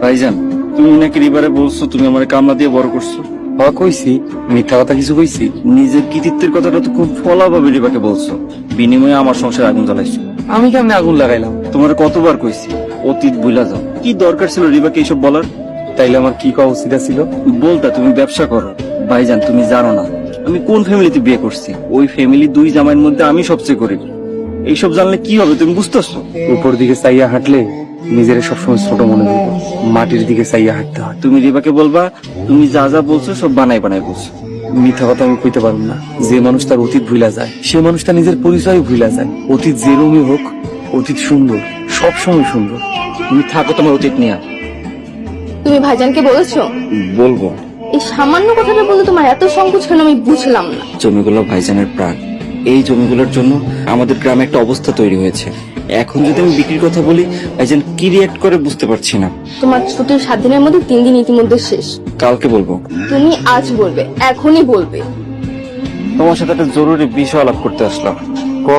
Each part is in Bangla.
ভাইজান, তুমি নাকি রিবারে বলছো তুমি আমার কামলা দিয়ে বড় করছো? হ্যাঁ কইছি, মিথ্যা কথা কিছু কইছি? নিজের কৃতিত্বের কথাটা তো খুব ফলাভাবে রিবাকে বলছো, বিনিময়ে আমার সংসারে আগুন জ্বালাইছো। আমি কেমনে আগুন লাগাইলাম? তোমার কতবার কইছি অতীত ভুলা যাও। কি দরকার ছিল রিবাকে এইসব বলার? তাইলে আমার কি কওয়া উচিত ছিল? বলতা তুমি ব্যবসা করো। ভাইজান, তুমি জানো না আমি কোন ফ্যামিলিতে বিয়ে করছি। ওই ফ্যামিলি 2 জামাইয়ের মধ্যে আমি সবচেয়ে গরিব। এইসব জানলে কি হবে তুমি বুঝতেছো? উপর দিকে চাইয়া হাঁটলে নিজের সবসময় ছোট মনে হইব, মাটির দিকে চাইয়া হাঁটতে হয়। তুমি রিবাকে বলবা তুমি যা যা বলছো সব বানাই বানাই বলছো। মিথ্যা কথা আমি কইতে পারবো না। যে মানুষ তার অতীত ভুলা যায়, সে মানুষটা নিজের পরিচয় ভুলা যায়। অতীত যেরকমই হোক, অতীত সুন্দর, সবসময় সুন্দর। তুমি থাকো তোমার অতীত নিয়ে। তুমি ভাইজানকে বলেছো? বলবো। এই সামান্য কথাটা বলে তোমার এত সংকোচ কেন আমি বুঝলাম না। জমিগুলো ভাইজানের প্রাণ। এই জমিগুলোর জন্য আমাদের গ্রামে একটা অবস্থা তৈরি হয়েছে। এখন যদি আমি বিক্রির কথা বলি, ভাইজান কি রিয়াক্ট করে বুঝতে পারছি না। তোমার ছুটির 7 দিনের মধ্যে 3 দিন ইতিমধ্যে শেষ। কালকে বলবো। তুমি আজ বলবে, এখনই বলবে। তোমার সাথে একটা জরুরি বিষয় আলাপ করতে আসলাম।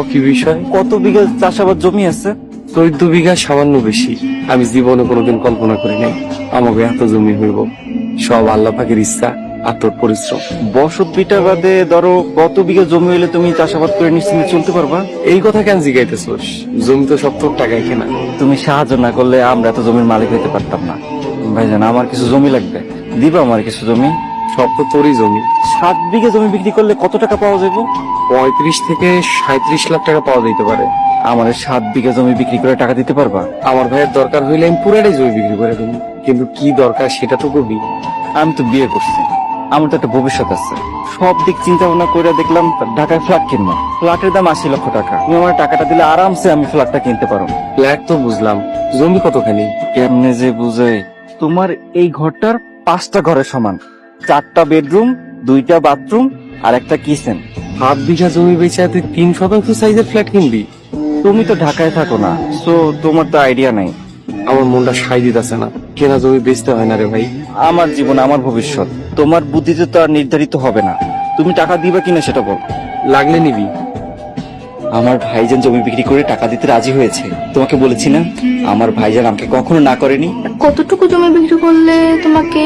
কি বিষয়? কত বিঘা চাষাবাদ জমি আছে? 14 বিঘা, সামান্য বেশি। আমি জীবনে কোনোদিন কল্পনা করি নাই আমাকে এত জমি হইব। সব আল্লাহ পাকের ইচ্ছা আর তোর পরিশ্রম। বসত বিটা বাদে ধরো কত বিঘা জমি হলে তুমি চাষাবাদ করে নিশ্চিন্তে চলতে পারবা? এই কথা কেন জিগাইতেছোস? জমি তো সব তোর টাকায় কেনা। তুমি সাহায্য না করলে আমরা এত জমির মালিক হইতে পারতাম না। ভাইজান, আমার কিছু জমি লাগবে, দিবা আমার কিছু জমি? সব তো তোরই জমি। 7 বিঘা জমি বিক্রি করলে কত টাকা পাওয়া যাবে? 35 থেকে 37 লাখ টাকা পাওয়া যেতে পারে। আমার 7 বিঘা জমি বিক্রি করে টাকা দিতে পারবা? আমার ভাইয়ের দরকার হইলে আমি পুরাটাই জমি বিক্রি করে দেবো, কিন্তু কি দরকার সেটা তো কবি। আমি তো বিয়ে করছি, আমার তো একটা ভবিষ্যৎ আছে। সব দিক চিন্তা ভাবনা করে দেখলাম ঢাকায় ফ্ল্যাট কিনবো। ফ্ল্যাটের দাম 80 লক্ষ টাকা। তুমি আমার টাকাটা দিলে আরামসে আমি ফ্ল্যাটটা কিনতে পারো। ফ্ল্যাট তো বুঝলাম, জমি কতখানি? কেমনে যে বুঝে? তোমার এই ঘরটার 5টা ঘরের সমান। 4টা বেডরুম, 2টা বাথরুম আর একটা কিচেন। 7 বিঘা জমি বেচে তুই 3% সাইজের ফ্ল্যাট কিনবি? তুমি তো ঢাকায় থাকো না, সো তোমার তো আইডিয়া নাই। আমার মনটা সাই দিতেছে না। কেনা জমি বেচতে হয় না রে ভাই। আমার জীবন, আমার ভবিষ্যৎ তোমার বুদ্ধিতে তো আর নির্ধারিত হবে না। তুমি টাকা দিবা কিনা সেটা বল। লাগলে নিবি। আমার ভাইজান জমি বিক্রি করে টাকা দিতে রাজি হয়েছে। তোমাকে বলেছি না, আমার ভাইজান আমাকে কখনো না করেনি। কতটুকু জমি বিক্রি করলে তোমাকে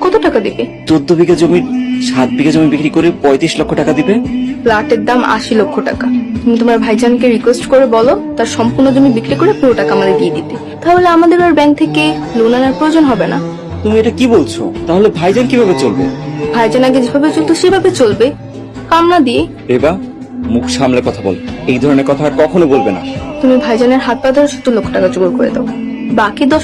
কত টাকা দিবে? 14 বিঘা জমির 7 বিঘা জমি বিক্রি করে 35 লক্ষ টাকা দিবে। ফ্ল্যাটের দাম 80 লক্ষ টাকা। তুমি তোমার ভাইজানকে রিকোয়েস্ট করে বলো তার সম্পূর্ণ জমি বিক্রি করে পুরো টাকা আমাদের দিয়ে দিতে। তাহলে আমাদের আর ব্যাংক থেকে লোন আনার প্রয়োজন হবে না। তুমি এটা কি বলছো? তাহলে ভাইজান কিভাবে চলবে? ভাইজান আগে যেভাবে চলতো সেভাবে চলবে, কামনা দিয়ে। এবা, মুখ সামলে কথা বল। এই ধরনের কথা আর কখনো বলবে না। তুমি ভাইজানের হাত পা ধরে 70 লক্ষ টাকা জোগাড় করে দাও। বাকি 10